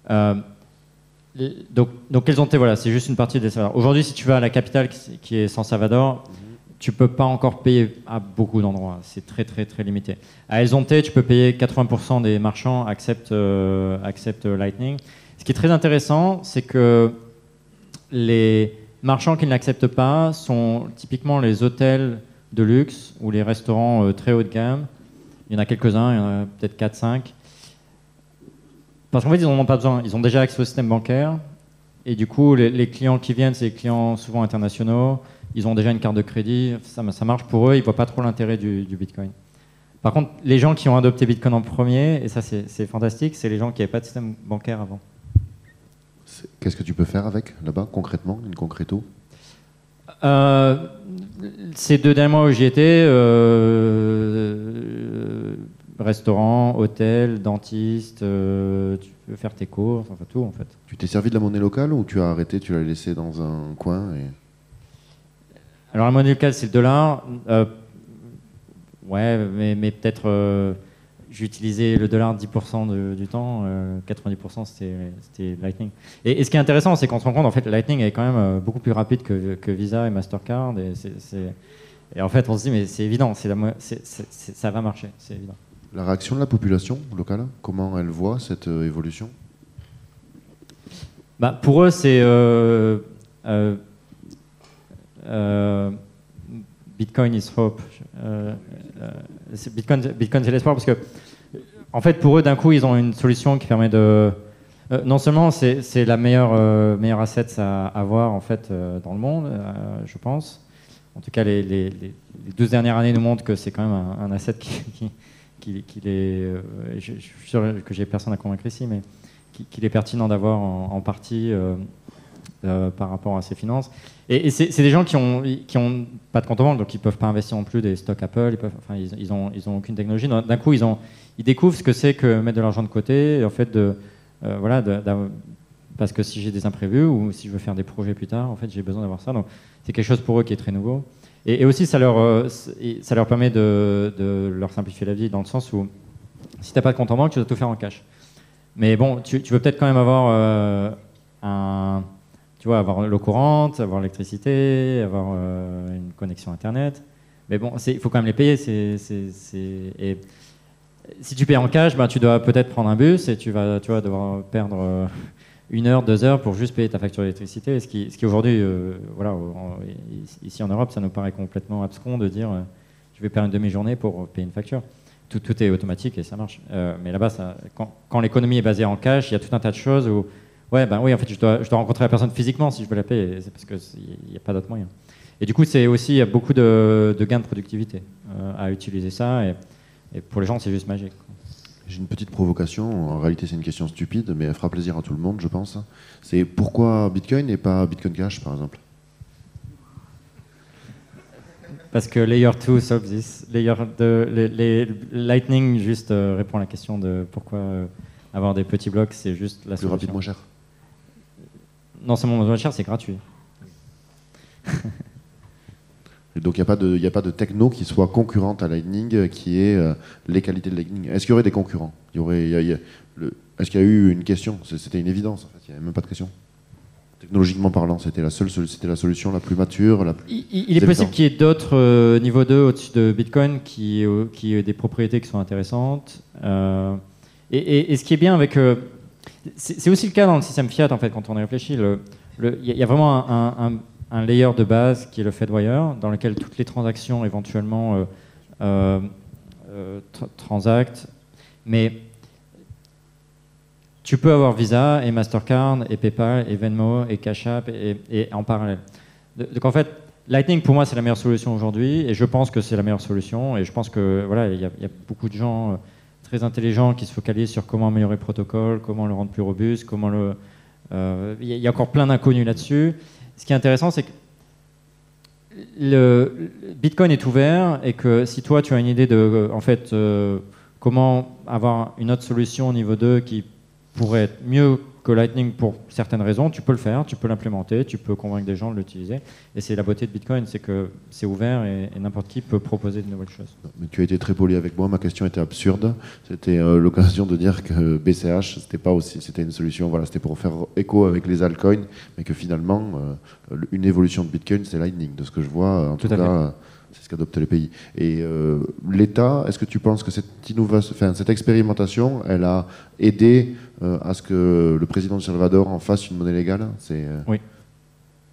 Donc El Zonte, voilà, c'est juste une partie des Salvador. Aujourd'hui, si tu vas à la capitale, qui est San Salvador, tu peux pas encore payer à beaucoup d'endroits. C'est très, très, très limité. À El Zonte, tu peux payer 80% des marchands acceptent Lightning. Ce qui est très intéressant, c'est que les marchands qui ne l'acceptent pas sont typiquement les hôtels de luxe ou les restaurants très haut de gamme. Il y en a quelques-uns, il y en a peut-être 4-5. Parce qu'en fait, ils n'en ont pas besoin. Ils ont déjà accès au système bancaire. Et du coup, les clients qui viennent, c'est des clients souvent internationaux. Ils ont déjà une carte de crédit, ça marche pour eux, ils ne voient pas trop l'intérêt du Bitcoin. Par contre, les gens qui ont adopté Bitcoin en premier, et ça c'est fantastique, c'est les gens qui n'avaient pas de système bancaire avant. Qu'est-ce que tu peux faire avec, là-bas, concrètement, in concreto? Ces 2 derniers mois où j'y étais, restaurant, hôtel, dentiste, tu peux faire tes courses, enfin tout en fait. Tu t'es servi de la monnaie locale ou tu as arrêté, tu l'as laissé dans un coin Alors la monnaie locale c'est le dollar. Ouais, mais peut-être j'ai utilisé le dollar 10% du temps, 90% c'était Lightning. Et ce qui est intéressant, c'est qu'on se rend compte en fait Lightning est quand même beaucoup plus rapide que Visa et Mastercard. Et en fait, on se dit mais c'est évident, ça va marcher, c'est évident. La réaction de la population locale, comment elle voit cette évolution? Bah, pour eux, c'est Bitcoin is hope. Bitcoin c'est l'espoir parce que, en fait, pour eux, d'un coup, ils ont une solution qui permet de. Non seulement c'est la meilleure asset à avoir en fait dans le monde, je pense. En tout cas, les 12 dernières années nous montrent que c'est quand même un asset qu'il est. Je suis sûr que j'ai personne à convaincre ici, mais qu'il est pertinent d'avoir en partie par rapport à ses finances. Et c'est des gens qui ont pas de compte en banque, donc ils peuvent pas investir non plus des stocks Apple. Ils ont aucune technologie. D'un coup, ils découvrent ce que c'est que mettre de l'argent de côté. Et en fait, parce que si j'ai des imprévus ou si je veux faire des projets plus tard, en fait, j'ai besoin d'avoir ça. Donc, c'est quelque chose pour eux qui est très nouveau. Et aussi, ça leur permet de leur simplifier la vie dans le sens où si tu n'as pas de compte en banque, tu dois tout faire en cash. Mais bon, tu veux peut-être quand même avoir avoir l'eau courante, avoir l'électricité, avoir une connexion Internet. Mais bon, il faut quand même les payer. Et si tu payes en cash, tu dois peut-être prendre un bus et tu vas devoir perdre 1 heure, 2 heures pour juste payer ta facture d'électricité. Ce qui aujourd'hui, ici en Europe, ça nous paraît complètement abscon de dire je vais perdre une demi-journée pour payer une facture. Tout est automatique et ça marche. Mais là-bas, quand l'économie est basée en cash, il y a tout un tas de choses où en fait, je dois rencontrer la personne physiquement si je veux la payer. C'est parce qu'il n'y a pas d'autre moyen. Et du coup, il y a beaucoup de gains de productivité à utiliser ça. Et pour les gens, c'est juste magique. J'ai une petite provocation. En réalité, c'est une question stupide, mais elle fera plaisir à tout le monde, je pense. C'est pourquoi Bitcoin et pas Bitcoin Cash, par exemple? Parce que Layer 2 solve this. Lightning juste répond à la question de pourquoi avoir des petits blocs, c'est juste la solution. Plus rapide, moins cher. Non seulement moins cher, c'est gratuit. Et donc il n'y a pas de techno qui soit concurrente à Lightning, qui ait les qualités de Lightning. Est-ce qu'il y aurait des concurrents? Est-ce qu'il y a eu une question? C'était une évidence, en fait. Il n'y avait même pas de question. Technologiquement parlant, c'était la solution la plus mature. Il est possible qu'il y ait d'autres niveau 2 au-dessus de Bitcoin qui aient des propriétés qui sont intéressantes. Et ce qui est bien avec... c'est aussi le cas dans le système fiat, en fait, quand on y réfléchit. Il y a vraiment un layer de base qui est le Fedwire, dans lequel toutes les transactions éventuellement transactent. Mais tu peux avoir Visa et Mastercard et PayPal et Venmo et Cash App et en parallèle. Donc en fait, Lightning pour moi c'est la meilleure solution aujourd'hui et je pense que c'est la meilleure solution et je pense que il y a beaucoup de gens très intelligents qui se focalisent sur comment améliorer le protocole, comment le rendre plus robuste, il y a encore plein d'inconnus là-dessus. Ce qui est intéressant, c'est que le Bitcoin est ouvert et que si toi tu as une idée de comment avoir une autre solution au niveau 2 qui pourrait être mieux que Lightning pour certaines raisons, tu peux le faire, tu peux l'implémenter, tu peux convaincre des gens de l'utiliser. Et c'est la beauté de Bitcoin, c'est que c'est ouvert et n'importe qui peut proposer de nouvelles choses. Mais tu as été très poli avec moi, ma question était absurde. C'était l'occasion de dire que BCH, c'était une solution, c'était pour faire écho avec les altcoins, mais que finalement, une évolution de Bitcoin, c'est Lightning, de ce que je vois, en tout cas. C'est ce qu'adoptent les pays. Et l'État, est-ce que tu penses que cette expérimentation, elle a aidé à ce que le président du Salvador en fasse une monnaie légale? Oui.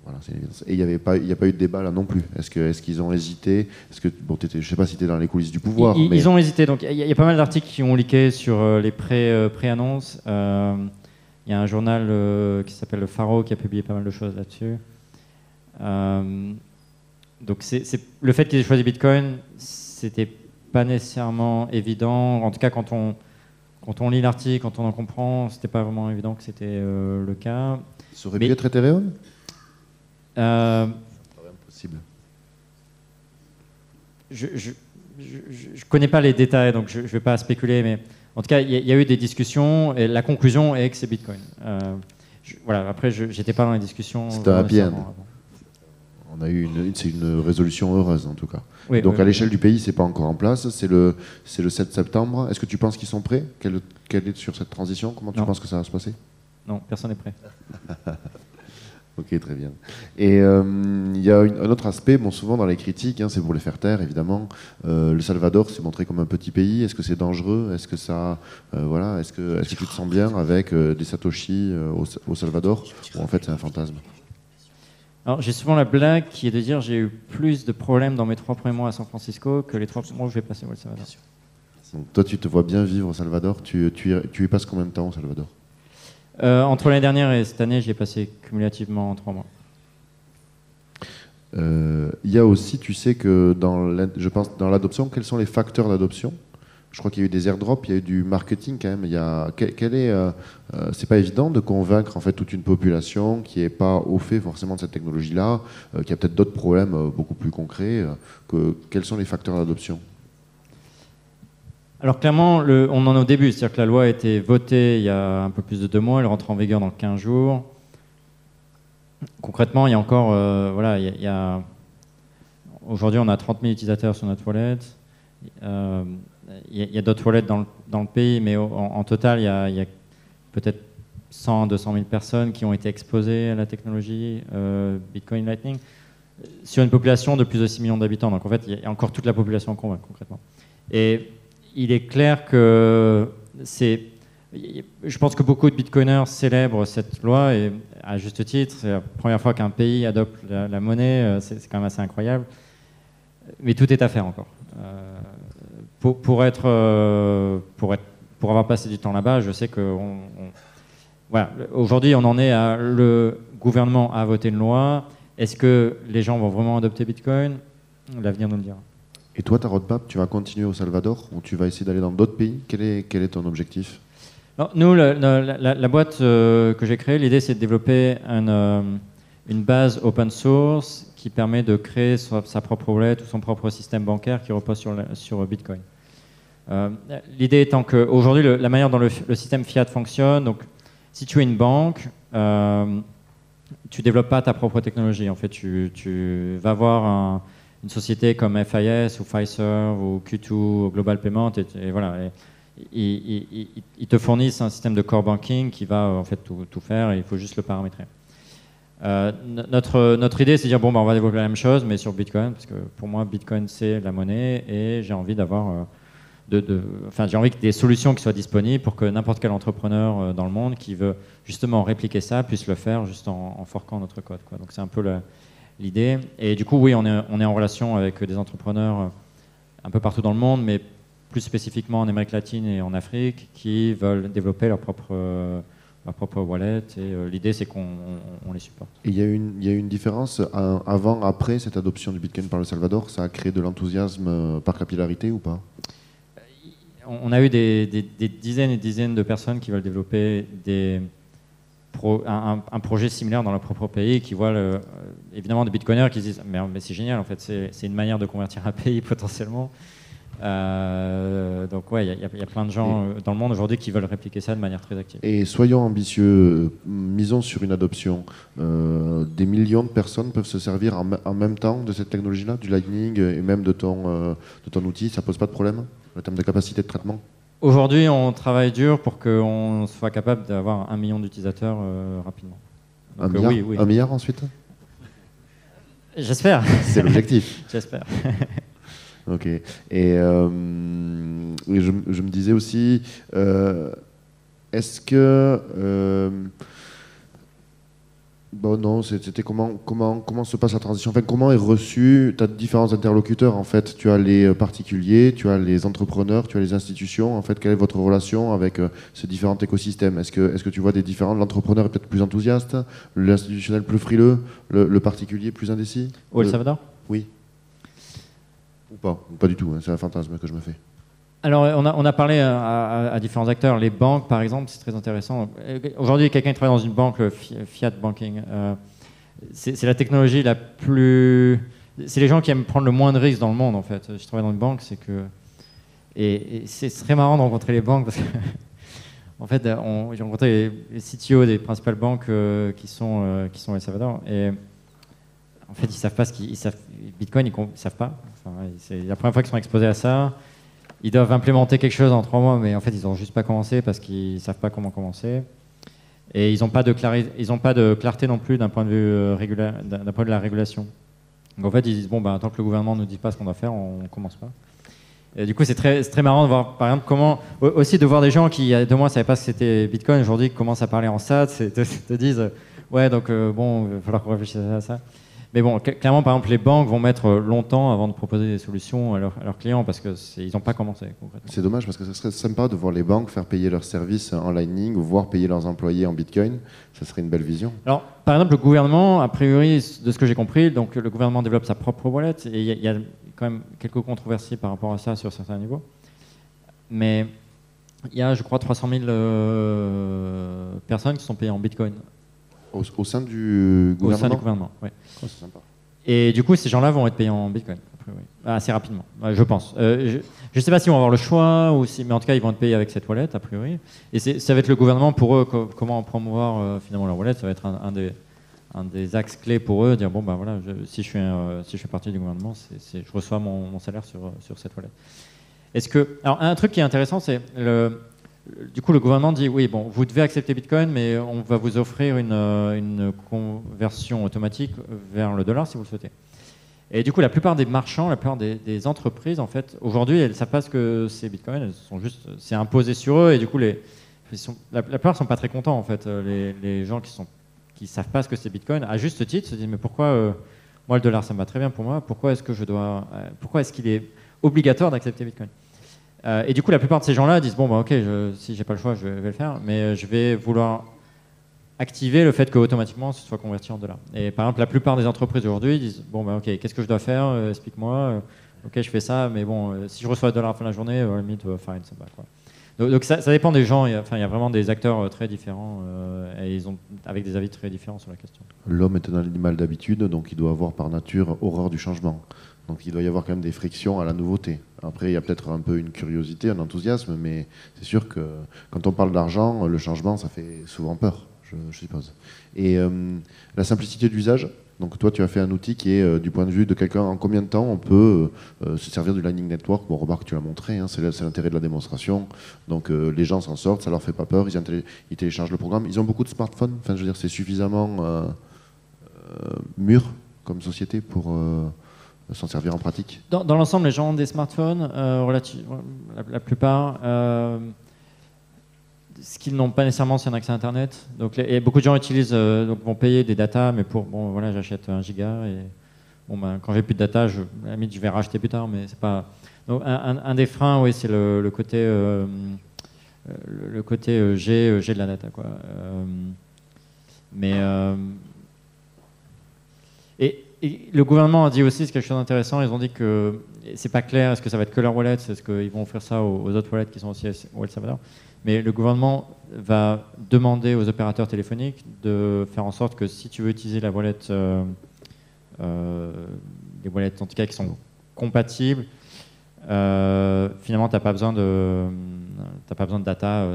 Voilà, et il n'y a pas eu de débat là non plus. Est-ce qu'ils ont hésité? Je ne sais pas si tu es dans les coulisses du pouvoir. Ils ont hésité. Donc il y a pas mal d'articles qui ont leaké sur les pré-annonces. Il y a un journal qui s'appelle Le Faro qui a publié pas mal de choses là-dessus. Donc le fait qu'ils aient choisi Bitcoin, c'était pas nécessairement évident. En tout cas, quand on lit l'article, quand on en comprend, c'était pas vraiment évident que c'était le cas. Ça aurait pu être Ethereum? Ça paraît impossible. Je connais pas les détails, donc je vais pas spéculer, mais en tout cas, il y a eu des discussions et la conclusion est que c'est Bitcoin. Après, j'étais pas dans les discussions. C'était un happy end. On a eu une résolution heureuse en tout cas. Oui, donc à l'échelle du pays, c'est pas encore en place. C'est le 7 septembre. Est-ce que tu penses qu'ils sont prêts? Quelle est sur cette transition? Comment tu penses que ça va se passer? Non, personne n'est prêt. Ok, très bien. Et il y a un autre aspect, souvent dans les critiques, c'est pour les faire taire évidemment. Le Salvador s'est montré comme un petit pays. Est-ce que c'est dangereux? Est-ce que est-ce que tu te sens bien avec des Satoshi au Salvador? Ou en fait c'est un fantasme? Alors, j'ai souvent la blague qui est de dire j'ai eu plus de problèmes dans mes 3 premiers mois à San Francisco que les 3 mois où je vais passer au Salvador. Donc, toi, tu te vois bien vivre au Salvador. Tu y passes combien de temps au Salvador? Entre l'année dernière et cette année, j'y ai passé cumulativement 3 mois. Il y a aussi, tu sais que je pense, dans l'adoption, quels sont les facteurs d'adoption Je crois qu'il y a eu des airdrops, il y a eu du marketing quand même. C'est pas évident de convaincre en fait toute une population qui n'est pas au fait forcément de cette technologie-là, qui a peut-être d'autres problèmes beaucoup plus concrets. Quels sont les facteurs d'adoption? Alors clairement, on en est au début, c'est-à-dire que la loi a été votée il y a un peu plus de 2 mois, elle rentre en vigueur dans 15 jours. Concrètement, il y a encore, aujourd'hui on a 30 000 utilisateurs sur notre wallet. Il y a d'autres wallets dans le pays, mais en total, il y a peut-être 100 200 000 personnes qui ont été exposées à la technologie Bitcoin Lightning sur une population de plus de 6 millions d'habitants. Donc en fait, il y a encore toute la population à convaincre concrètement. Et il est clair que je pense que beaucoup de bitcoiners célèbrent cette loi, et à juste titre, c'est la première fois qu'un pays adopte la monnaie, c'est quand même assez incroyable. Mais tout est à faire encore. Pour avoir passé du temps là-bas, je sais que voilà, aujourd'hui on en est à le gouvernement a voté une loi. Est-ce que les gens vont vraiment adopter Bitcoin? L'avenir nous le dira. Et toi, ta roadmap, tu vas continuer au Salvador ou tu vas essayer d'aller dans d'autres pays? Quel est ton objectif? Alors, nous, la boîte que j'ai créée, l'idée c'est de développer une base open source qui permet de créer sa propre wallet ou son propre système bancaire qui repose sur Bitcoin. L'idée étant qu'aujourd'hui, la manière dont le système fiat fonctionne, donc si tu es une banque, tu ne développes pas ta propre technologie. En fait, tu vas voir une société comme FIS ou Fiserv ou Q2 ou Global Payment et voilà. Ils te fournissent un système de core banking qui va en fait tout faire et il faut juste le paramétrer. Notre idée, c'est de dire on va développer la même chose, mais sur Bitcoin, parce que pour moi, Bitcoin c'est la monnaie et j'ai envie d'avoir j'ai envie que des solutions qui soient disponibles pour que n'importe quel entrepreneur dans le monde qui veut justement répliquer ça puisse le faire juste en forquant notre code, quoi. Donc c'est un peu l'idée. Et du coup, oui, on est en relation avec des entrepreneurs un peu partout dans le monde, mais plus spécifiquement en Amérique latine et en Afrique, qui veulent développer leur propre wallet. Et l'idée, c'est qu'on les supporte. Et il y a une différence avant, après cette adoption du Bitcoin par le Salvador? Ça a créé de l'enthousiasme par capillarité ou pas? On a eu des dizaines et dizaines de personnes qui veulent développer un projet similaire dans leur propre pays, qui voient évidemment des bitcoiners qui se disent mais c'est génial, en fait, c'est une manière de convertir un pays potentiellement. Donc ouais, il y a plein de gens dans le monde aujourd'hui qui veulent répliquer ça de manière très active. Et soyons ambitieux, misons sur une adoption. Des millions de personnes peuvent se servir en même temps de cette technologie-là, du Lightning et même de ton outil. Ça pose pas de problème en termes de capacité de traitement? Aujourd'hui, on travaille dur pour qu'on soit capable d'avoir 1 million d'utilisateurs rapidement. Donc, oui. 1 milliard ensuite? J'espère. C'est l'objectif. J'espère. Ok. Et je me disais aussi, est-ce que non, c'était comment se passe la transition? Enfin, comment est reçu? Tu as différents interlocuteurs en fait. Tu as les particuliers, tu as les entrepreneurs, tu as les institutions. En fait, quelle est votre relation avec ces différents écosystèmes? Est-ce que tu vois des différents? L'entrepreneur est peut-être plus enthousiaste, l'institutionnel plus frileux, le particulier plus indécis? Au El Salvador? Oui. Ou pas du tout, hein, c'est un fantasme que je me fais. Alors, on a parlé à différents acteurs. Les banques, par exemple, c'est très intéressant. Aujourd'hui, quelqu'un qui travaille dans une banque, le fiat banking, c'est la technologie la plus... C'est les gens qui aiment prendre le moins de risques dans le monde, en fait. Je travaille dans une banque, c'est que... Et c'est très marrant de rencontrer les banques, parce que, en fait, j'ai rencontré les CTO des principales banques qui sont au El Salvador, et en fait, ils savent pas Bitcoin, ils savent pas. Enfin, c'est la première fois qu'ils sont exposés à ça. Ils doivent implémenter quelque chose en 3 mois, mais en fait, ils n'ont juste pas commencé parce qu'ils ne savent pas comment commencer. Et ils n'ont pas de clarté non plus d'un point de vue d'un point de la régulation. Donc en fait, ils disent tant que le gouvernement ne dit pas ce qu'on doit faire, on ne commence pas. Et du coup, c'est très marrant de voir, par exemple, aussi de voir des gens qui, il y a 2 mois, ne savaient pas ce que c'était Bitcoin, aujourd'hui, qui commencent à parler en SAT, te disent, ouais, donc il va falloir qu'on réfléchisse à ça. Mais bon, clairement, par exemple, les banques vont mettre longtemps avant de proposer des solutions à leurs clients parce qu'ils n'ont pas commencé. C'est dommage parce que ce serait sympa de voir les banques faire payer leurs services en Lightning ou voir payer leurs employés en Bitcoin. Ça serait une belle vision. Alors, par exemple, le gouvernement, a priori, de ce que j'ai compris, donc le gouvernement développe sa propre wallet et il y a quand même quelques controversies par rapport à ça sur certains niveaux. Mais il y a, je crois, 300 000 personnes qui sont payées en Bitcoin. Au sein du gouvernement. Au sein du gouvernement, oui. Oh, c'est sympa. Et du coup, ces gens-là vont être payés en Bitcoin, a priori. Assez rapidement, je pense. Je ne sais pas s'ils vont avoir le choix, mais en tout cas, ils vont être payés avec cette wallet, a priori. Et ça va être le gouvernement pour eux, comment promouvoir finalement leur wallet. Ça va être un des axes clés pour eux, dire bon, ben voilà, si je fais partie du gouvernement, je reçois mon salaire sur cette wallet. Alors, un truc qui est intéressant, c'est du coup, le gouvernement dit oui, bon, vous devez accepter Bitcoin, mais on va vous offrir une conversion automatique vers le dollar si vous le souhaitez. Et du coup, la plupart des marchands, la plupart des entreprises, en fait, aujourd'hui, elles ne savent pas ce que c'est Bitcoin. C'est imposé sur eux, et du coup, la plupart ne sont pas très contents, en fait. Les gens qui savent pas ce que c'est Bitcoin, à juste titre, se disent mais pourquoi moi le dollar ça me va très bien pour moi, pourquoi est-ce qu'il est obligatoire d'accepter Bitcoin? Et du coup, la plupart de ces gens-là disent bon, bah, ok, si j'ai pas le choix, je vais le faire, mais je vais vouloir activer le fait qu'automatiquement ce soit converti en dollars. Et par exemple, la plupart des entreprises aujourd'hui disent bon, bah, ok, qu'est-ce que je dois faire? Explique-moi. Ok, je fais ça, mais bon, si je reçois le dollar à la fin de la journée, limite, fine, ça va, quoi. Donc ça dépend des gens. Il y a vraiment des acteurs très différents et ils ont avec des avis très différents sur la question. L'homme est un animal d'habitude, donc il doit avoir par nature horreur du changement. Donc il doit y avoir quand même des frictions à la nouveauté. Après, il y a peut-être un peu une curiosité, un enthousiasme, mais c'est sûr que quand on parle d'argent, le changement, ça fait souvent peur, je suppose. Et la simplicité d'usage, donc toi tu as fait un outil qui est du point de vue de quelqu'un, en combien de temps on peut se servir du Lightning Network. Bon, remarque, tu l'as montré, hein, c'est l'intérêt de la démonstration. Donc les gens s'en sortent, ça leur fait pas peur, ils téléchargent le programme. Ils ont beaucoup de smartphones, enfin je veux dire c'est suffisamment mûr comme société pour s'en servir en pratique. Dans l'ensemble, les gens ont des smartphones, la plupart. Ce qu'ils n'ont pas nécessairement, c'est un accès à Internet. Donc, et beaucoup de gens vont payer des datas, mais bon, voilà, j'achète 1 giga et bon, ben, quand j'ai plus de data, à la limite, je vais racheter plus tard, mais c'est pas. Donc, un des freins, oui, c'est le côté, j'ai de la data, quoi. Et le gouvernement a dit aussi, c'est quelque chose d'intéressant, ils ont dit que c'est pas clair, est-ce que ça va être que leur wallet, est-ce qu'ils vont offrir ça aux autres wallets qui sont aussi au El Salvador. Mais le gouvernement va demander aux opérateurs téléphoniques de faire en sorte que si tu veux utiliser la wallet, les wallets en tout cas qui sont compatibles, finalement tu n'as pas besoin de data,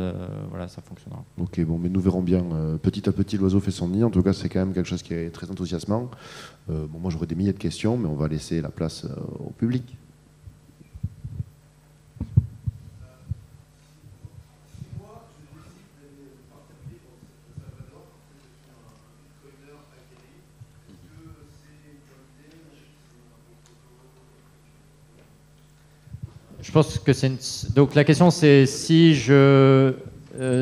voilà, ça fonctionnera. Ok, bon, mais nous verrons bien. Petit à petit, l'oiseau fait son nid. En tout cas, c'est quand même quelque chose qui est très enthousiasmant. Bon, moi, j'aurais des milliers de questions, mais on va laisser la place au public. Je pense que donc la question c'est si je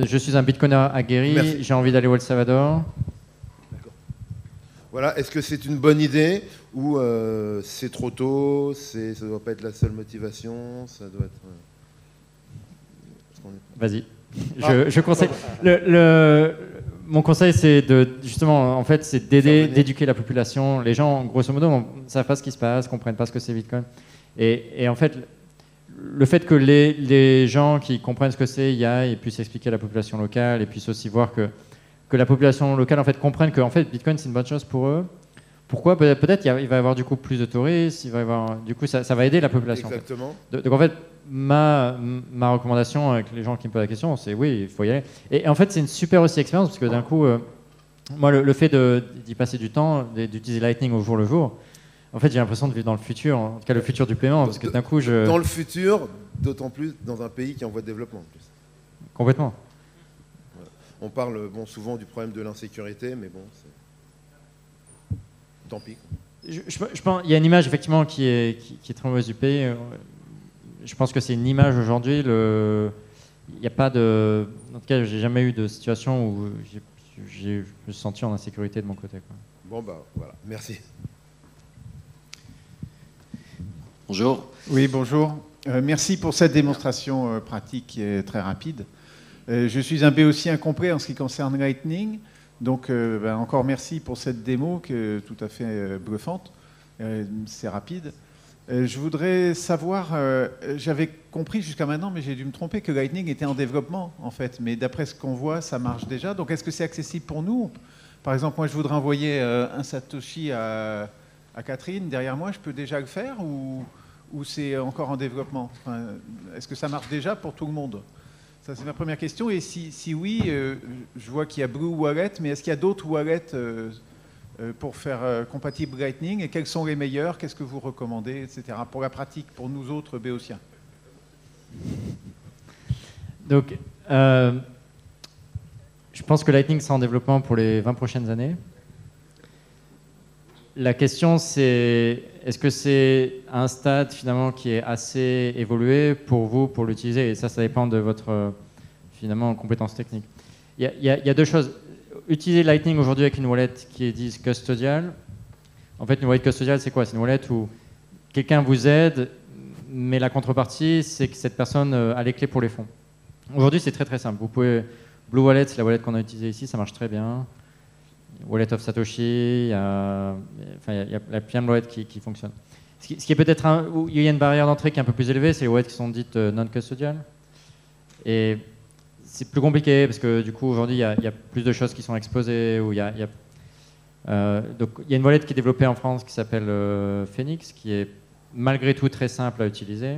suis un bitcoiner aguerri, j'ai envie d'aller au El Salvador. Voilà, est-ce que c'est une bonne idée ou c'est trop tôt, ça ne doit pas être la seule motivation, ça doit être... Vas-y. Je conseille. Mon conseil, c'est justement, en fait, c'est d'éduquer la population. Les gens, grosso modo, ne savent pas ce qui se passe, comprennent pas ce que c'est Bitcoin. Et en fait, le fait que les gens qui comprennent ce que c'est y aillent et puissent expliquer à la population locale et puissent aussi voir que la population locale en fait comprenne que en fait Bitcoin c'est une bonne chose pour eux. Pourquoi? Peut-être il va y avoir du coup plus de touristes, du coup ça va aider la population. Exactement. En fait. Donc en fait ma recommandation avec les gens qui me posent la question c'est oui, il faut y aller. Et en fait c'est une super aussi expérience parce que d'un coup moi le fait d'y passer du temps, d'utiliser Lightning au jour le jour, en fait j'ai l'impression de vivre dans le futur, en tout cas le futur du paiement parce que d'un coup Dans le futur, d'autant plus dans un pays qui est en voie de développement en plus. Complètement. On parle souvent du problème de l'insécurité, mais bon, tant pis. Je pense il y a une image effectivement qui est très mauvaise du pays. Je pense que c'est une image aujourd'hui. Il n'y a pas de. En tout cas, j'ai jamais eu de situation où je me suis senti en insécurité de mon côté, quoi. Bon bah voilà, merci. Bonjour. Oui, bonjour. Merci pour cette démonstration pratique et très rapide. Je suis un béotien complet en ce qui concerne Lightning. Donc, encore merci pour cette démo qui est tout à fait bluffante. C'est rapide. Je voudrais savoir, j'avais compris jusqu'à maintenant, mais j'ai dû me tromper, que Lightning était en développement, en fait. Mais d'après ce qu'on voit, ça marche déjà. Donc, est-ce que c'est accessible pour nous? Par exemple, moi, je voudrais envoyer un Satoshi à Catherine. Derrière moi, je peux déjà le faire ou c'est encore en développement? Enfin, est-ce que ça marche déjà pour tout le monde? Ça, c'est ma première question. Et si oui, je vois qu'il y a Blue Wallet, mais est-ce qu'il y a d'autres wallets pour faire compatible Lightning, et quels sont les meilleurs, qu'est-ce que vous recommandez, etc. pour la pratique, pour nous autres béotiens. Donc, je pense que Lightning sera en développement pour les 20 prochaines années. La question, c'est est-ce que c'est un stade finalement qui est assez évolué pour vous pour l'utiliser? Et ça dépend de votre finalement compétence technique. Il y a deux choses. Utiliser Lightning aujourd'hui avec une wallet qui est dite custodial. En fait, une wallet custodial, c'est quoi? C'est une wallet où quelqu'un vous aide, mais la contrepartie, c'est que cette personne a les clés pour les fonds. Aujourd'hui, c'est très très simple. Vous pouvez Blue Wallet, c'est la wallet qu'on a utilisée ici, ça marche très bien. Wallet of Satoshi, il y a plein de wallets qui fonctionnent. Ce qui est peut-être où il y a une barrière d'entrée qui est un peu plus élevée, c'est les wallets qui sont dites non-custodial. Et c'est plus compliqué parce que du coup aujourd'hui il y a plus de choses qui sont exposées. Donc il y a une wallet qui est développée en France qui s'appelle Phoenix, qui est malgré tout très simple à utiliser.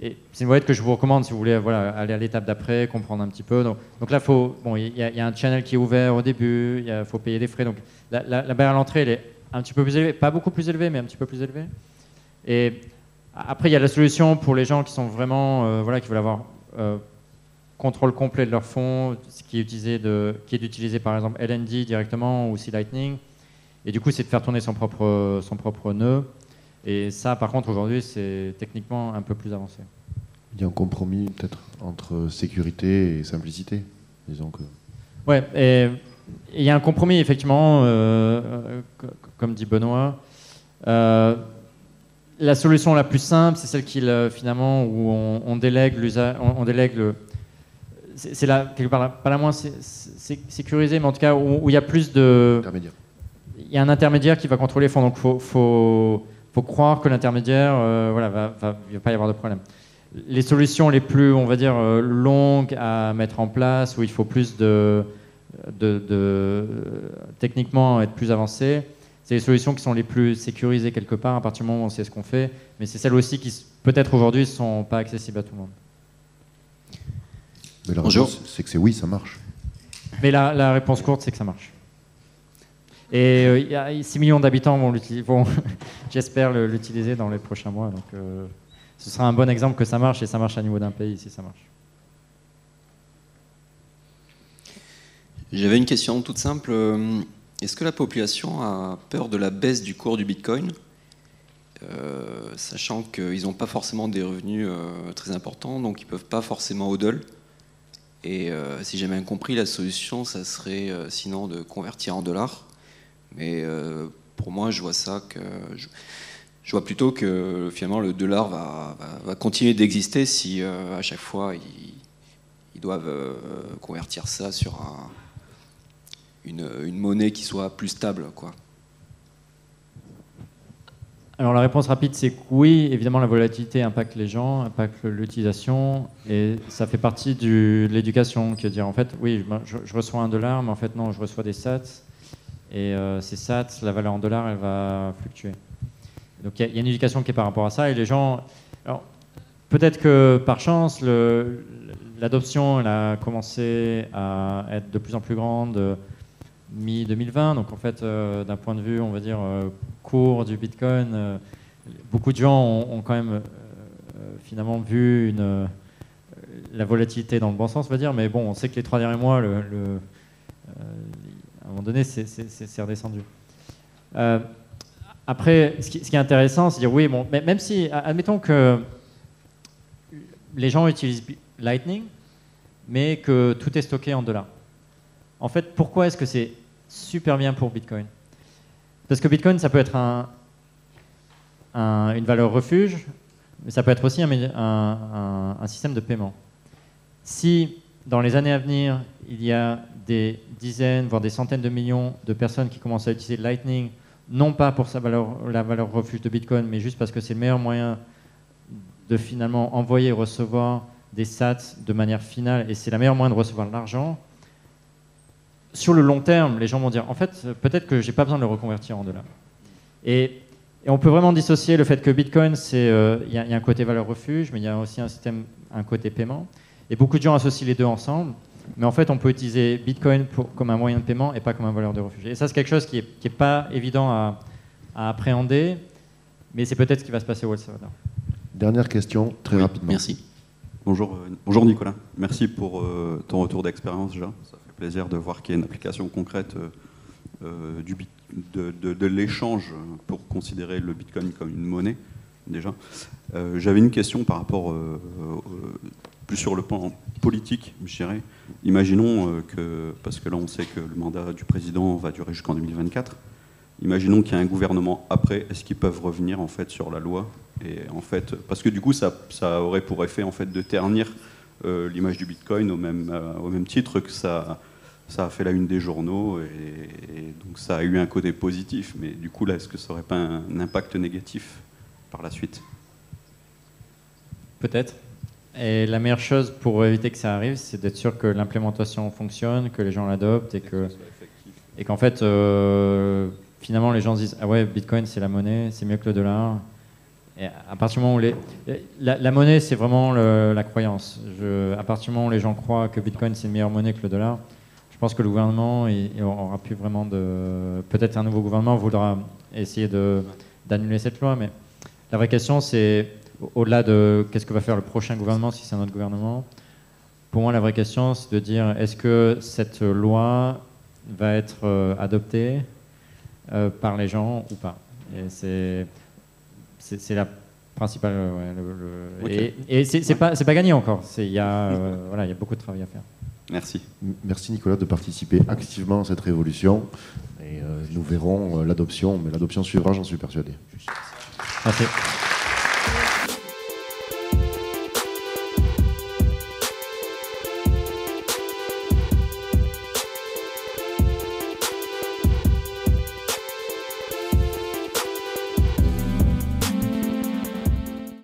Et c'est une wallet que je vous recommande si vous voulez aller à l'étape d'après, comprendre un petit peu. Donc là, il y a un channel qui est ouvert au début, il faut payer des frais. Donc la barrière à l'entrée, elle est un petit peu plus élevée, pas beaucoup plus élevée, mais un petit peu plus élevée. Et après, il y a la solution pour les gens qui sont vraiment, qui veulent avoir contrôle complet de leurs fonds, ce qui est d'utiliser par exemple LND directement ou aussi Lightning. Et du coup, c'est de faire tourner son propre nœud. Et ça, par contre, aujourd'hui, c'est techniquement un peu plus avancé. Il y a un compromis peut-être entre sécurité et simplicité, disons que. Ouais, et il y a un compromis effectivement, comme dit Benoît. La solution la plus simple, c'est celle finalement où on délègue l'usage, on délègue c'est là quelque part pas la moins sécurisée, mais en tout cas où il y a plus de. Il y a un intermédiaire qui va contrôler les fonds, donc faut croire que l'intermédiaire, il va pas y avoir de problème. Les solutions les plus, on va dire, longues à mettre en place, où il faut plus techniquement être plus avancé, c'est les solutions qui sont les plus sécurisées quelque part, à partir du moment où on sait ce qu'on fait, mais c'est celles aussi qui, peut-être aujourd'hui, ne sont pas accessibles à tout le monde. Mais la réponse, c'est que c'est oui, ça marche. Mais la réponse courte, c'est que ça marche. Et il y a 6 millions d'habitants vont j'espère l'utiliser dans les prochains mois. Donc ce sera un bon exemple que ça marche, et ça marche à niveau d'un pays si ça marche. J'avais une question toute simple. Est-ce que la population a peur de la baisse du cours du Bitcoin, sachant qu'ils n'ont pas forcément des revenus très importants, donc ils ne peuvent pas forcément hodl. Et si j'ai bien compris, la solution, ça serait sinon de convertir en dollars. Mais pour moi, je vois ça je vois plutôt que finalement le dollar va continuer d'exister si à chaque fois ils doivent convertir ça sur une monnaie qui soit plus stable, quoi. Alors la réponse rapide, c'est que oui, évidemment la volatilité impacte les gens, impacte l'utilisation, et ça fait partie de l'éducation, qui veut dire en fait, oui, je reçois $1, mais en fait non, je reçois des sats. Et ces sats, la valeur en dollars, elle va fluctuer. Donc il y a une éducation qui est par rapport à ça. Et les gens, alors peut-être que par chance, l'adoption elle a commencé à être de plus en plus grande mi-2020. Donc en fait, d'un point de vue, on va dire, cours du Bitcoin, beaucoup de gens ont quand même finalement vu la volatilité dans le bon sens, on va dire. Mais bon, on sait que les 3 derniers mois, à un moment donné, c'est redescendu. Après, ce qui est intéressant, c'est de dire oui, bon, même si, admettons que les gens utilisent Lightning, mais que tout est stocké en dollars. En fait, pourquoi est-ce que c'est super bien pour Bitcoin? Parce que Bitcoin, ça peut être une valeur refuge, mais ça peut être aussi un système de paiement. Si, dans les années à venir, il y a des dizaines, voire des centaines de millions de personnes qui commencent à utiliser Lightning non pas pour la valeur refuge de Bitcoin, mais juste parce que c'est le meilleur moyen de finalement envoyer et recevoir des sats de manière finale, et c'est la meilleure moyen de recevoir de l'argent. Sur le long terme, les gens vont dire, en fait, peut-être que j'ai pas besoin de le reconvertir en dollars. Et on peut vraiment dissocier le fait que Bitcoin, il y a un côté valeur refuge, mais il y a aussi un côté paiement. Et beaucoup de gens associent les deux ensemble. Mais en fait, on peut utiliser Bitcoin comme un moyen de paiement et pas comme un valeur de refuge. Et ça, c'est quelque chose qui est pas évident à appréhender, mais c'est peut-être ce qui va se passer au El Salvador. Dernière question, très rapidement. Merci. Bonjour Nicolas. Merci pour ton retour d'expérience déjà. Ça fait plaisir de voir qu'il y a une application concrète de l'échange pour considérer le Bitcoin comme une monnaie déjà. J'avais une question par rapport plus sur le plan politique, je dirais. Imaginons que, parce que là on sait que le mandat du président va durer jusqu'en 2024, imaginons qu'il y a un gouvernement après, est-ce qu'ils peuvent revenir en fait sur la loi? Et en fait, parce que du coup ça aurait pour effet en fait de ternir l'image du Bitcoin au même titre que ça a fait la une des journaux et donc ça a eu un côté positif, mais du coup là est-ce que ça n'aurait pas un impact négatif par la suite? Peut-être. Et la meilleure chose pour éviter que ça arrive, c'est d'être sûr que l'implémentation fonctionne, que les gens l'adoptent et qu'en fait, finalement, les gens se disent « Ah ouais, Bitcoin, c'est la monnaie, c'est mieux que le dollar ». Et à partir du moment où la monnaie, c'est vraiment la croyance. À partir du moment où les gens croient que Bitcoin, c'est une meilleure monnaie que le dollar, je pense que le gouvernement il aura plus vraiment de... Peut-être un nouveau gouvernement voudra essayer d'annuler cette loi, mais la vraie question, c'est... Au-delà de qu'est-ce que va faire le prochain gouvernement si c'est un autre gouvernement, pour moi la vraie question c'est de dire est-ce que cette loi va être adoptée par les gens ou pas. Et c'est la principale. Okay. Et c'est pas gagné encore. Il y a beaucoup de travail à faire. Merci. Merci Nicolas de participer activement à cette révolution. Et nous verrons l'adoption, mais l'adoption suivra, j'en suis persuadé. Merci.